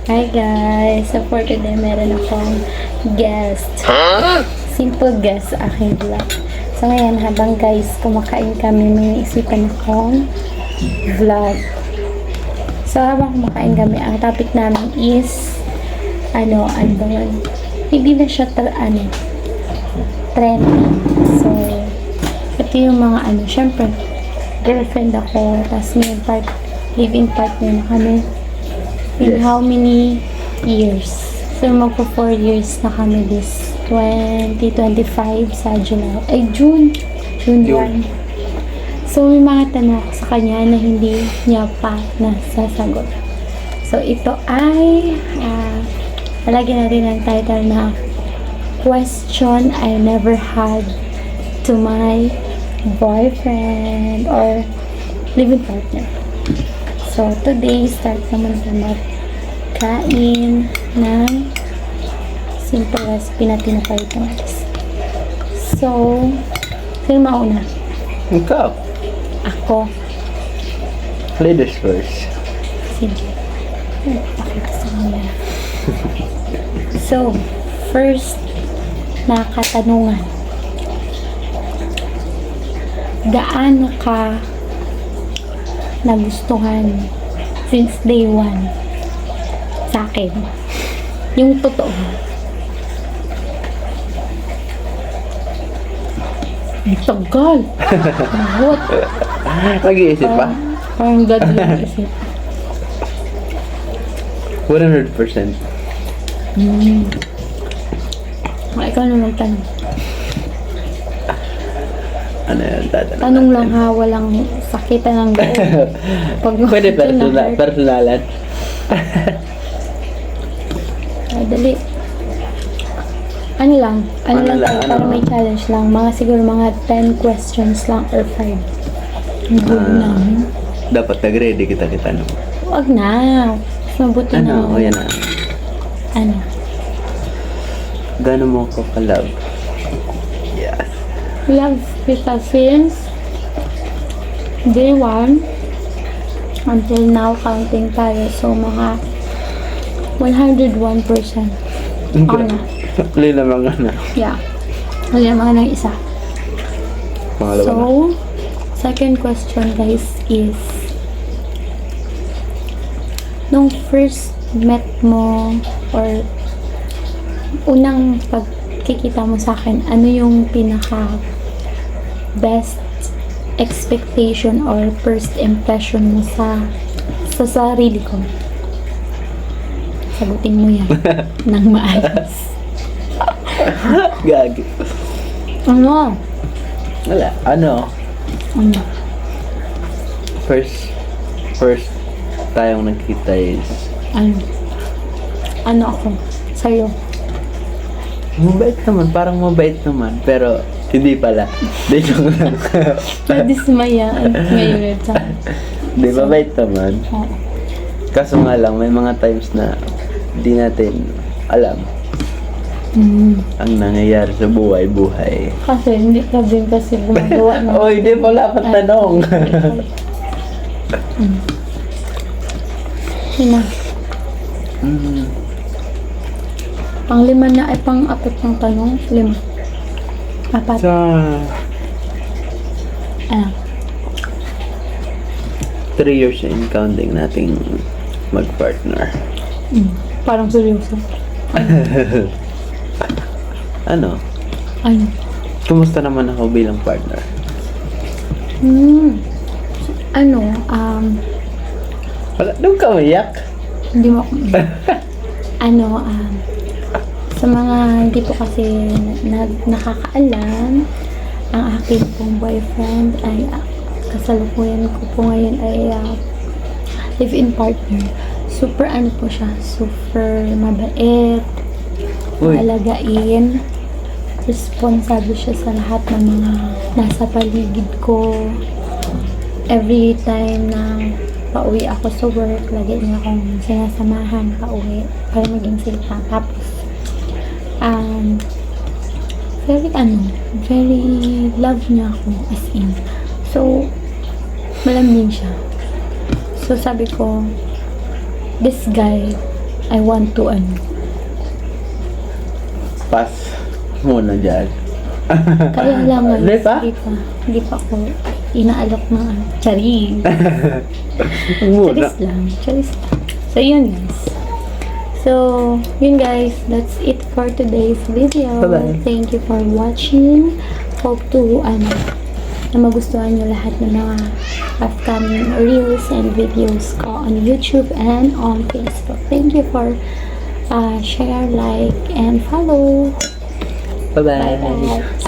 Hi guys! So for today, meron akong guest. Simple guest sa aking vlog. So ngayon, habang guys, kumakain kami, may isipan akong vlog. So habang kumakain kami, ang topic namin is ano ba yun? Hindi na siya trending. So, ito yung mga syempre, girlfriend ako, tapos may live-in partner na kami. In how many years? So, magpo 4 years na kami this 2025 sa June 1. So, may mga tanong ako sa kanya na hindi niya pa nasasagot. So, ito ay lagyan natin ang title na Question I Never Had to My Boyfriend or Living Partner. So, today, start naman sa magkain ng simple recipe na tinapay guys. So, sino mauna? Ikaw. Ako. Ladies first. Sige. Pakita sa kanya. So, first na katanungan. Gaano ka nagustuhan since day 1 sa akin? Yung totoo. Ang tagal. What? Nag-iisip pa? Parang God lang isip. 100%. Ikaw na magtanong. Ano yan? Tanong lang ha, walang sakitan ng loob. Pag Pwede personalan. Dali. Ano lang tayo, para may challenge lang. Mga siguro mga 10 questions lang or 5. Ang good namin. Dapat nag-ready kita no? Huwag na. Mas mabuti na. Ano? O yan na. Ano? Gano'n mo ko ka-love? Yes. Love kita since day 1 until now, counting tayo. So, mga 101%. Ako na. Lila mga na. Yeah. Wala mga ng isa. Pangalawa na. So, second question guys is, nung first met mo or unang pagkikita mo sa akin, ano yung pinaka best expectation or first impression mo sa sarili ko? Sagutin mo yan ng maayos. Gagi. Ano? Wala. Ano? Ano? First tayong nagkita is Ano ako? Sa'yo? mabait naman. Parang mabait naman. Pero hindi pala. Di joke lang. Nadismaya ngayon sa Di mabait naman. Oo. Kaso nga lang, may mga times na di natin alam ang nangyayari sa buhay-buhay. Kasi hindi ka din kasi gumagawa ng... Oy, di pala pa tanong. Yun na. Pang-5 na ay pang-4 ng tanong. 5. 4. Sa Ah. 3 years in counting nating mag-partner. Parang seryoso. Ano? Ano? Kumusta naman ako bilang partner? Ano? Wala, doon ka umiyak. Hindi mo ako... Ano? Sa mga hindi po kasi nakakaalam, ang aking pong boyfriend ay kasalukuyan ko po ngayon ay live-in partner. Super po siya, super mabait, maalagain, responsable siya sa lahat ng mga nasa paligid ko. Every time na pauwi ako sa work, lagi niya akong sinasamahan pauwi para maging safe. Tapos very love niya ako, as in. So, malambing siya. So, sabi ko, this guy I want to Pass muna dyan. kaya lang guys, Hindi pa? hindi pa ako inaalok ng charing. Muna. Charis lang. So, yun guys. So, yun guys, that's it for today's video. Bye-bye. Thank you for watching. Hope to, na magustuhan nyo lahat ng mga upcoming reels and videos ko on YouTube and on Facebook. Thank you for share, like, and follow. Bye-bye. Bye-bye.